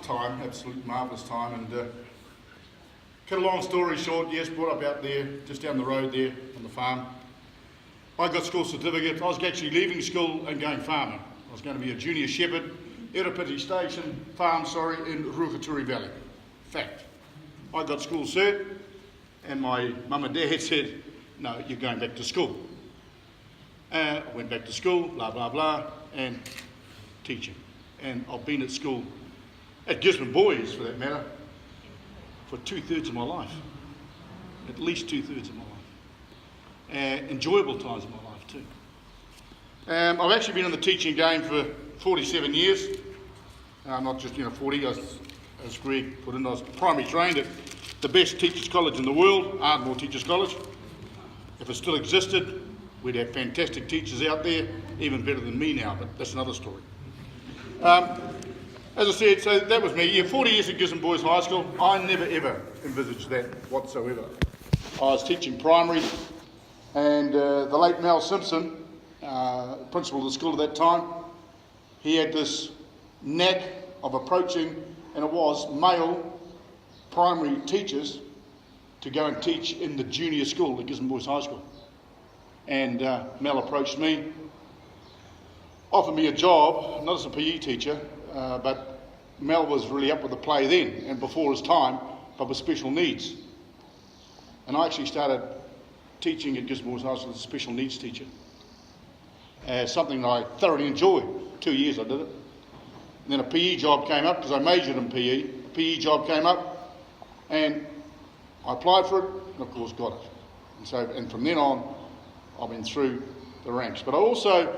time, absolute marvellous time. And cut a long story short, yes, brought up out there, just down the road there on the farm. I got school certificate. I was actually leaving school and going farming. I was going to be a junior shepherd, Erepiti Station Farm, in Ruakaturi Valley. Fact. I got school cert, and my mum and dad said, no, you're going back to school. I went back to school, blah, blah, blah, and teaching. And I've been at school, at Gisborne Boys for that matter, for 2/3 of my life. At least 2/3 of my life. Enjoyable times of my life too. I've actually been in the teaching game for 47 years. Not just 40, as Greg put in, I was primary trained at the best teachers college in the world, Ardmore Teachers College. If it still existed, we'd have fantastic teachers out there, even better than me now, but that's another story. As I said, so that was me. Yeah, 40 years at Gisborne Boys High School. I never ever envisaged that whatsoever. I was teaching primary, and the late Mel Simpson, principal of the school at that time, he had this knack of approaching, and it was male primary teachers to go and teach in the junior school at Gisborne Boys High School. And Mel approached me, offered me a job, not as a PE teacher, but Mel was really up with the play then, and before his time, but with special needs. And I actually started teaching at Gisborne Boys High School as a special needs teacher. Something that I thoroughly enjoyed. 2 years I did it. And then a PE job came up, because I majored in PE. A PE job came up, and I applied for it, and of course got it. And from then on, I've been through the ranks. But I also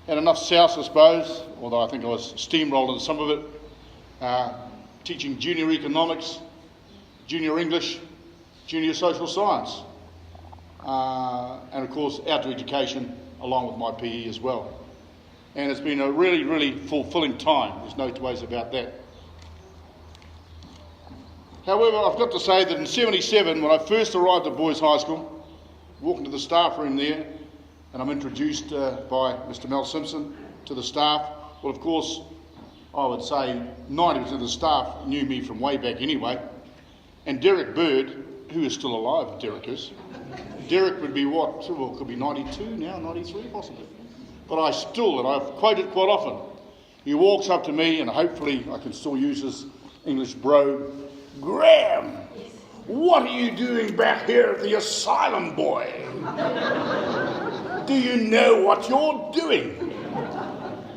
had enough sauce, I suppose, although I think I was steamrolled in some of it, teaching junior economics, junior English, junior social science, and of course outdoor education along with my PE as well. And it's been a really, really fulfilling time. There's no two ways about that. However, I've got to say that in '77, when I first arrived at Boys High School, walk into the staff room there, and I'm introduced by Mr. Mel Simpson to the staff. Well, of course, I would say 90% of the staff knew me from way back anyway. And Derek Bird, who is still alive, Derek is. Derek would be what? Well, could be 92 now, 93 possibly. But and I've quoted quite often, he walks up to me, and hopefully I can still use his English brogue. Graham, what are you doing back here at the asylum, boy? Do you know what you're doing?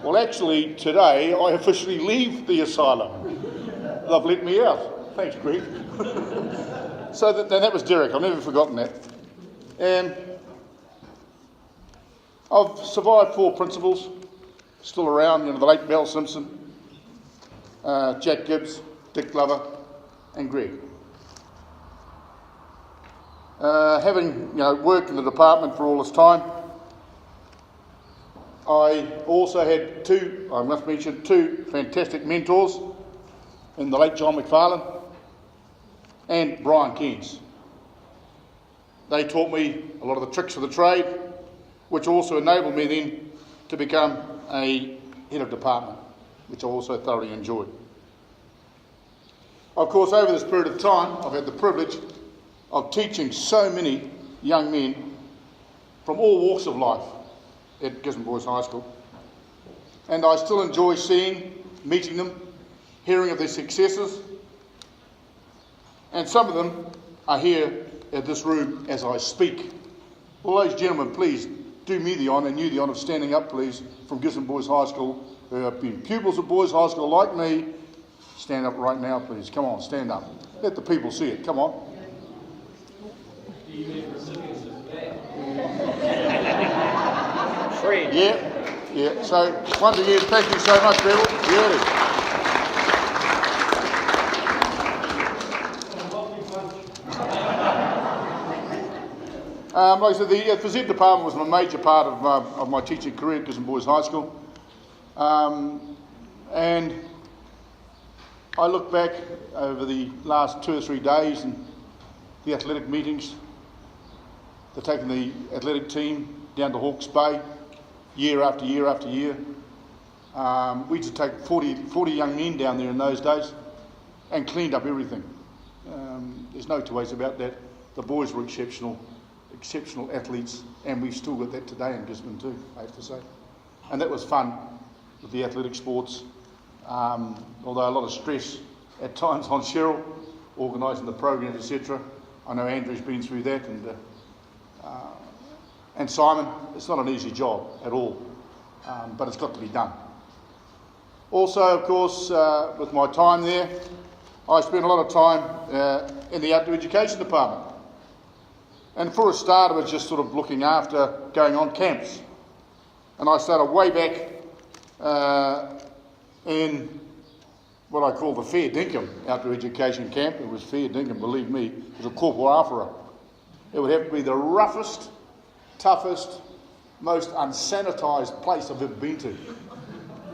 Well, actually, today I officially leave the asylum. They've let me out. Thanks, Greg. So that was Derek. I've never forgotten that. And I've survived 4 principals, still around, the late Mel Simpson, Jack Gibbs, Dick Glover, and Greg. Having worked in the department for all this time, I also had two fantastic mentors in the late John McFarlane and Brian Keynes. They taught me a lot of the tricks of the trade, which also enabled me then to become a head of department, which I also thoroughly enjoyed. Of course, over this period of time, I've had the privilege of teaching so many young men from all walks of life at Gisborne Boys High School. And I still enjoy meeting them, hearing of their successes. And some of them are here at this room as I speak. Well, ladies and gentlemen, please do me the honour, and you the honour of standing up, please, from Gisborne Boys High School, who have been pupils of Boys High School like me. Stand up right now, please. Come on, stand up. Let the people see it. Come on. Fred. Yeah. So, once again, thank you so much, people. Really. Like I said, the phys ed department was a major part of my teaching career at Gisborne Boys High School. And I look back over the last 2 or 3 days and the athletic meetings. They're taking the athletic team down to Hawke's Bay year after year after year. We used to take 40 young men down there in those days and cleaned up everything. There's no two ways about that. The boys were exceptional athletes, and we've still got that today in Gisborne too, I have to say. And that was fun with the athletic sports, although a lot of stress at times on Cheryl, organising the programs, etc. I know Andrew's been through that, and Simon. It's not an easy job at all, but it's got to be done. Also, of course, with my time there, I spent a lot of time in the outdoor education department. And for a start, I was just sort of looking after going on camps. And I started way back in what I call the Fair Dinkum outdoor education camp. It was Fair Dinkum, believe me. It was a corporal Afara. It would have to be the roughest, toughest, most unsanitised place I've ever been to.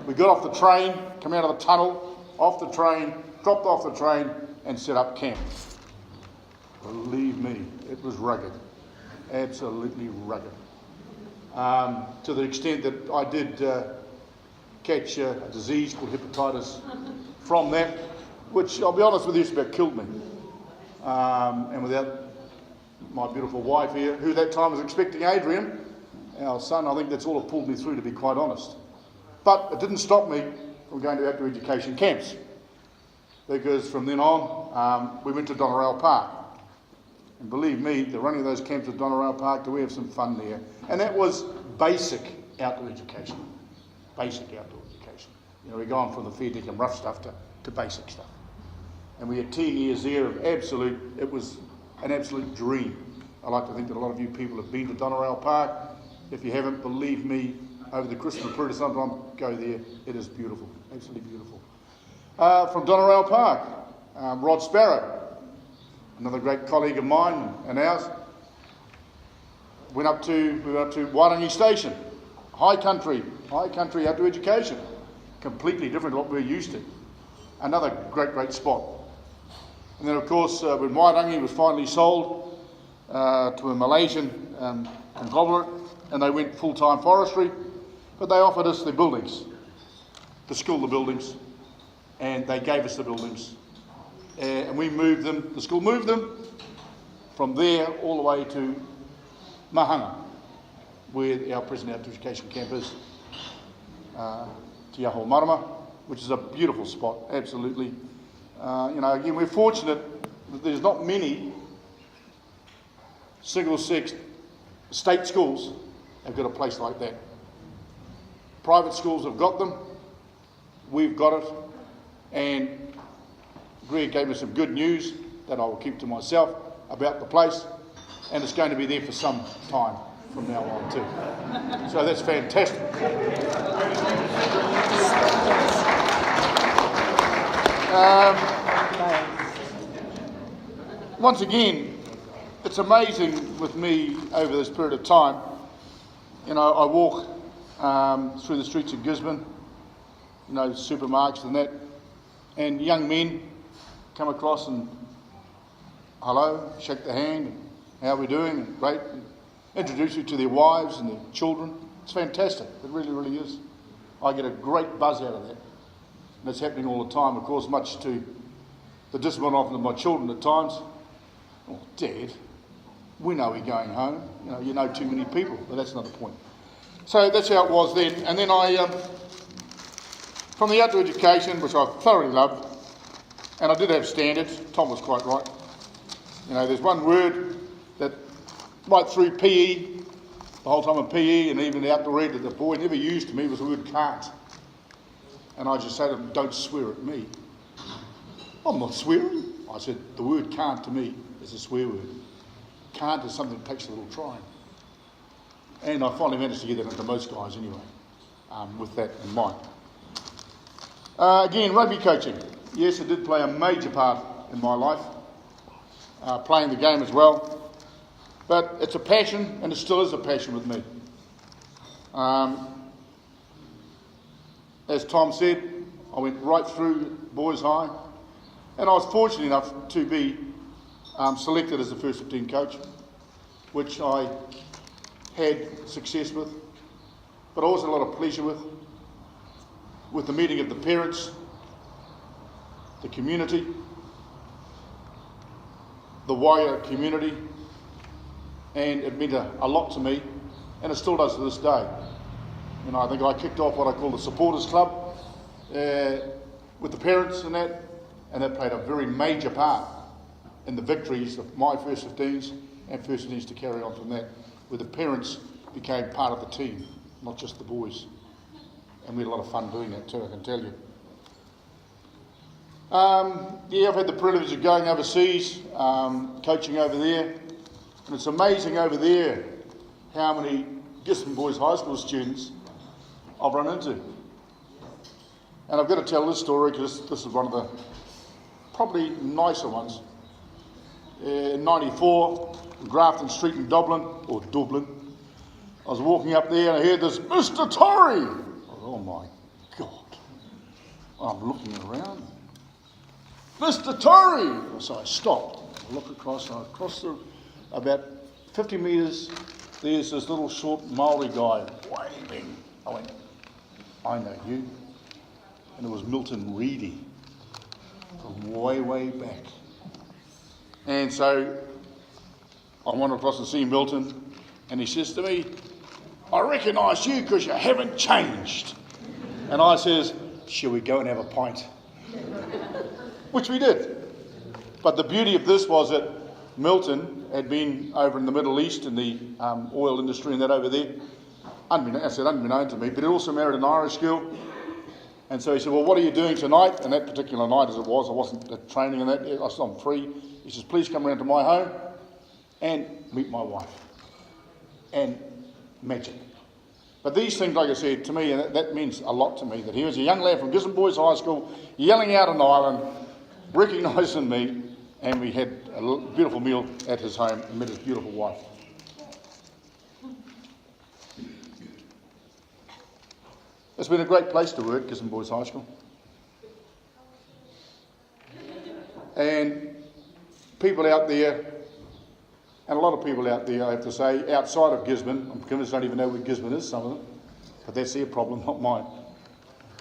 We got off the train, come out of the tunnel, off the train, dropped off the train and set up camp. Believe me, it was rugged, absolutely rugged. To the extent that I did catch a disease called hepatitis from that, which I'll be honest with you, it's about killed me. And without my beautiful wife here, who that time was expecting Adrian, our son, I think that's all it pulled me through, to be quite honest. But it didn't stop me from going to outdoor education camps, because from then on, we went to Doneraile Park. And believe me, the running of those camps at Doneraile Park, we have some fun there. And that was basic outdoor education. Basic outdoor education. You know, we're going from the fair dinkum rough stuff to basic stuff. And we had 10 years there of it was an absolute dream. I like to think that a lot of you people have been to Doneraile Park. If you haven't, believe me, over the Christmas period sometime, go there. It is beautiful, absolutely beautiful. From Doneraile Park, Rod Sparrow, another great colleague of mine and ours, we went up to Wairangi Station, high country outdoor education, completely different to what we're used to. Another great spot. And then of course, when Wairangi was finally sold to a Malaysian conglomerate, and they went full-time forestry, but they offered us the buildings, the school buildings, and they gave us the buildings. And we moved them, the school moved them from there all the way to Mahanga, where our present outdoor education camp is, Te Aho Marama, which is a beautiful spot, absolutely. Again, we're fortunate that there's not many single-sex state schools have got a place like that. Private schools have got them, we've got it, and Greg gave me some good news that I will keep to myself about the place, and it's going to be there for some time from now on too. So that's fantastic. Once again, it's amazing with me over this period of time. You know, I walk through the streets of Gisborne, supermarkets and that, and young men come across and hello, shake the hand, and how are we doing, and great, and introduce you to their wives and their children. It's fantastic, it really, really is. I get a great buzz out of that, and it's happening all the time, of course, much to the disappointment of my children at times. Oh, Dad, we know we're going home, you know too many people, but that's not the point. So that's how it was then, and then I, from the outdoor education, which I thoroughly loved, and I did have standards. Tom was quite right. There's one word that right through PE, the whole time of PE and even the outdoor ed that the boy never used to me was the word can't. And I just say to him, don't swear at me. I'm not swearing. I said, the word can't to me is a swear word. Can't is something that takes a little trying. And I finally managed to get that into most guys anyway, with that in mind. Again, rugby coaching. Yes, it did play a major part in my life, playing the game as well. But it's a passion, and it still is a passion with me. As Tom said, I went right through Boys High, and I was fortunate enough to be selected as the first 15 coach, which I had success with, but also a lot of pleasure with. with the meeting of the parents, the community, the wider community, and it meant a lot to me, and it still does to this day. You know, I think I kicked off what I call the supporters club with the parents and that played a very major part in the victories of my first 15s and first 15s to carry on from that, where the parents became part of the team, not just the boys. And we had a lot of fun doing that too, I can tell you. Yeah, I've had the privilege of going overseas, coaching over there, and it's amazing over there how many Gisborne Boys High School students I've run into. And I've got to tell this story because this is one of the probably nicer ones. In '94, Grafton Street in Dublin, I was walking up there and I heard this, "Mr. Torrey!" I thought, oh my God. I'm looking around. "Mr. Torrey!" So I stopped. I look across, and I crossed about 50 metres. There's this little short Maori guy waving. I went, "I know you." And it was Milton Reedy from way, way back. And so I went across to see Milton, and he says to me, "I recognise you because you haven't changed." And I says, "Shall we go and have a pint?" Which we did. But the beauty of this was that Milton had been over in the Middle East in the oil industry and that over there. Unbeknown to me, but he also married an Irish girl. And so he said, "Well, what are you doing tonight?" And that particular night, as it was, I wasn't at training and that. I said, "I'm free." He says, "Please come around to my home and meet my wife." And magic. But these things, like I said, to me, and that means a lot to me, that he was a young lad from Gisborne Boys High School, yelling out an island, recognising me, and we had a beautiful meal at his home and met his beautiful wife. It's been a great place to work, Gisborne Boys High School. And people out there, and a lot of people out there, I have to say, outside of Gisborne, I'm convinced they don't even know where Gisborne is, some of them, but that's their problem, not mine.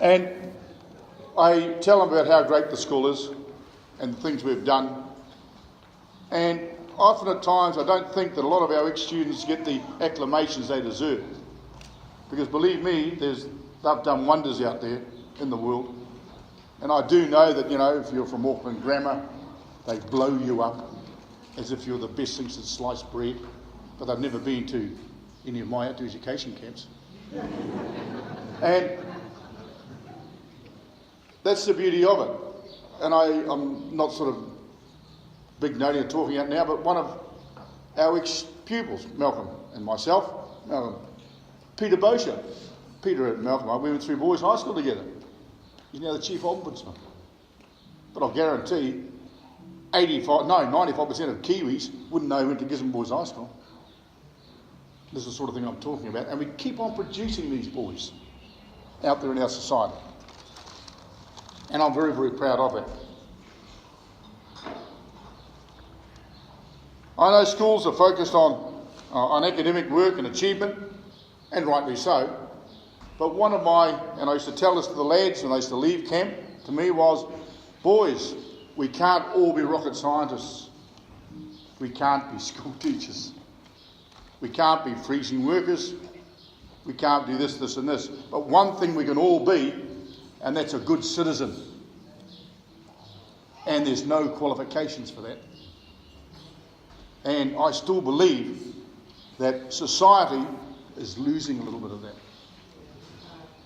And I tell them about how great the school is and the things we've done. And often at times I don't think that a lot of our ex-students get the acclamations they deserve. Because believe me, they've done wonders out there in the world. And I do know that, you know, if you're from Auckland Grammar, they blow you up as if you're the best thing since sliced bread. But they've never been to any of my outdoor education camps. And that's the beauty of it. And I'm not sort of big noting and talking out now, but one of our ex-pupils, Malcolm and myself, Peter Bosher. Peter and Malcolm, we went through Boys High School together. He's now the Chief Ombudsman. But I'll guarantee 95% of Kiwis wouldn't know he went to Gisborne Boys High School. This is the sort of thing I'm talking about. And we keep on producing these boys out there in our society. And I'm very, very proud of it. I know schools are focused on academic work and achievement, and rightly so. But one of and I used to tell this to the lads when they used to leave camp, to me was, boys, we can't all be rocket scientists. We can't be school teachers. We can't be freezing workers. We can't do this, this and this. But one thing we can all be, and that's a good citizen. And there's no qualifications for that. And I still believe that society is losing a little bit of that,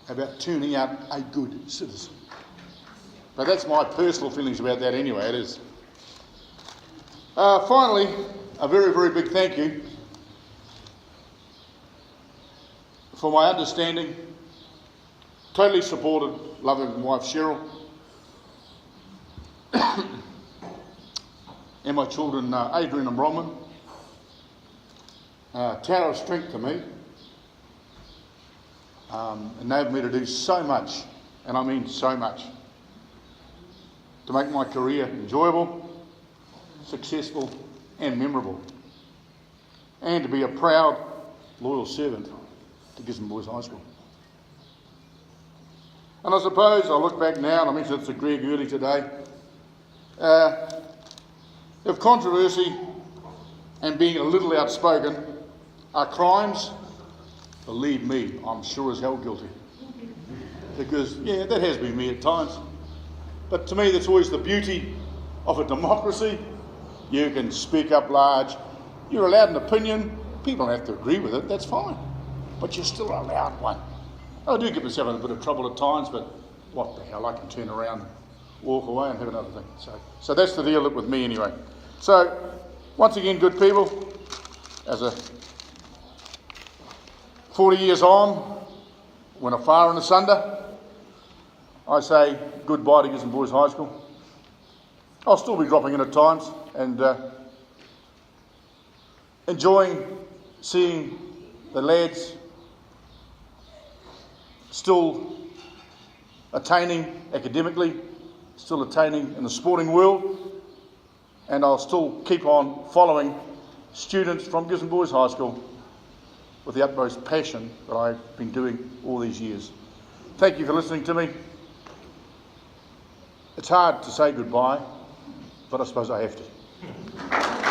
about turning out a good citizen. But that's my personal feelings about that anyway, it is. Finally, a very, very big thank you for my understanding, totally supported, loving wife Cheryl, and my children Adrian and Bronwyn. Tower of strength to me. Enabled me to do so much, and I mean so much, to make my career enjoyable, successful and memorable, and to be a proud, loyal servant to Gisborne Boys High School. And I suppose I look back now, and I mentioned it to Greg early today, if controversy and being a little outspoken are crimes, believe me, I'm sure as hell guilty. Because, yeah, that has been me at times. But to me, that's always the beauty of a democracy. You can speak up large. You're allowed an opinion. People don't have to agree with it. That's fine. But you're still allowed one. I do get myself in a bit of trouble at times, but what the hell, I can turn around and walk away and have another thing. So that's the deal with me anyway. So, once again, good people, as a 40 years on, when a far and asunder, I say goodbye to Gisborne Boys High School. I'll still be dropping in at times and enjoying seeing the lads still attaining academically, still attaining in the sporting world, and I'll still keep on following students from Gisborne Boys High School with the utmost passion that I've been doing all these years. Thank you for listening to me. It's hard to say goodbye, but I suppose I have to.